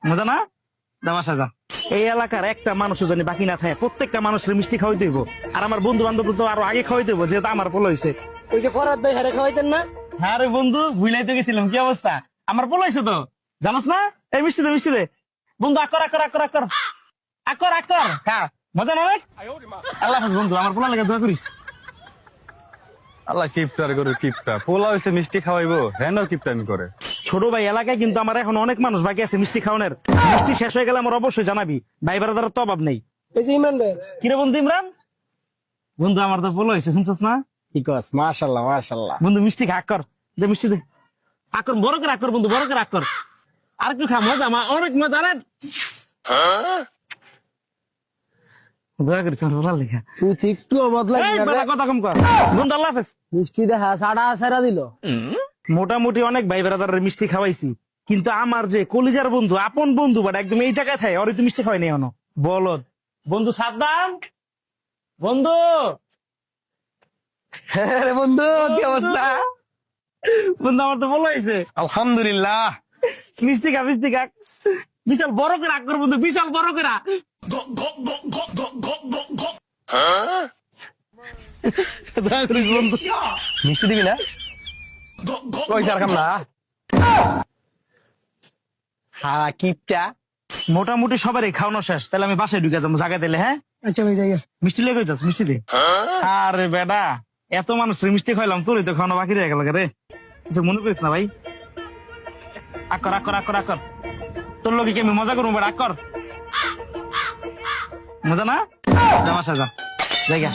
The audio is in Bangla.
মজা না? দামাশা যা। এই এলাকার একটা মানুষও জানি বাকি না থাকে, প্রত্যেকটা মানুষের মিষ্টি খাওয়াই দেবো। আর আমার বন্ধু বান্ধব তো আরো আগে খাওয়াই দেবো, যেহেতু আমার পোলো হয়েছে। ওই যে ফরাদ ভাই হারে খাওয়াইতেন না? হ্যাঁ রে বন্ধু, ভুলাইতে গেছিলাম। কি অবস্থা? আমার পোলো হয়েছে তো, জানোস না? এই মিষ্টি দে, মিষ্টি দে বন্ধু। আকর আকর আকর আকর আকর আকর খা। মজা না অনেক? আল্লাহ হাফেজ বন্ধু, আমার পোলা লেগে দোয়া করিস। আল্লাহ কিপটার করে কিপটা পোলা হয়েছে মিষ্টি খাওয়াইবো হ্যাঁ কিপটামি করে। ছোট ভাই, এলাকায় কিন্তু আমার এখন অনেক মানুষ বাকি আছে মিষ্টি খাওয়ানোর। মিষ্টি শেষ হয়ে গেলে আমার অবশ্যই জানাবি, ভাই বেড়াদার তো অভাব নেই। এই যে ইমরান ভাই। কিরে বন্ধু ইমরান, বন্ধু আমার তো পোলো হয়েছে, শুনছস না? কি কস? মাশাআল্লাহ মাশাআল্লাহ। বন্ধু মিষ্টি খা, আকর দে, মিষ্টি দে। আকর বড় করে আকর বন্ধু, বড় করে আকর। আর একটু খা, মজা অনেক মজা রে। দয়া করিস আমার ভালো লেখা। তুই তো একটু বদলাই এই বেটা, কথা কম কর বন্ধু। আল্লাহ হাফেজ। মিষ্টি দেখা সাড়া সেরা দিল। মোটামুটি অনেক ভাই বেড়াদারের মিষ্টি খাওয়াইছি, কিন্তু আমার যে কলিজার বন্ধু, আপন বন্ধু, বাট একদম এই জায়গায় থাকে, ওর তো মিষ্টি খাওয়াই নেই এখনো। বলদ বন্ধু সাদ্দাম, বন্ধু হ্যাঁ বন্ধু, কি অবস্থা? বন্ধু আমার তো বলা হয়েছে। আলহামদুলিল্লাহ। মিষ্টি খা, মিষ্টি খা। বিশাল বড় করে আকর বন্ধু, বিশাল বড় করে। দয়া করিস বন্ধু। মিষ্টি দিবি না? পয়সা রাখাম না। হ্যাঁ কিপটা। মোটামুটি সবারই খাওয়ানো শেষ, তাহলে আমি বাসায় ঢুকে যাবো জায়গা দিলে। হ্যাঁ আচ্ছা ভাই যাই। মিষ্টি লেগে যাস, মিষ্টি দে। আরে বেটা, এত মানুষ মিষ্টি খাইলাম, তোরই তো খাওয়ানো বাকি রয়ে গেল রে। কিছু মনে করিস না ভাই। আকর আকর আকর আকর। তোর লোকে কি আমি মজা করবো বেটা? আকর। মজা না? জামা সাজা জায়গা।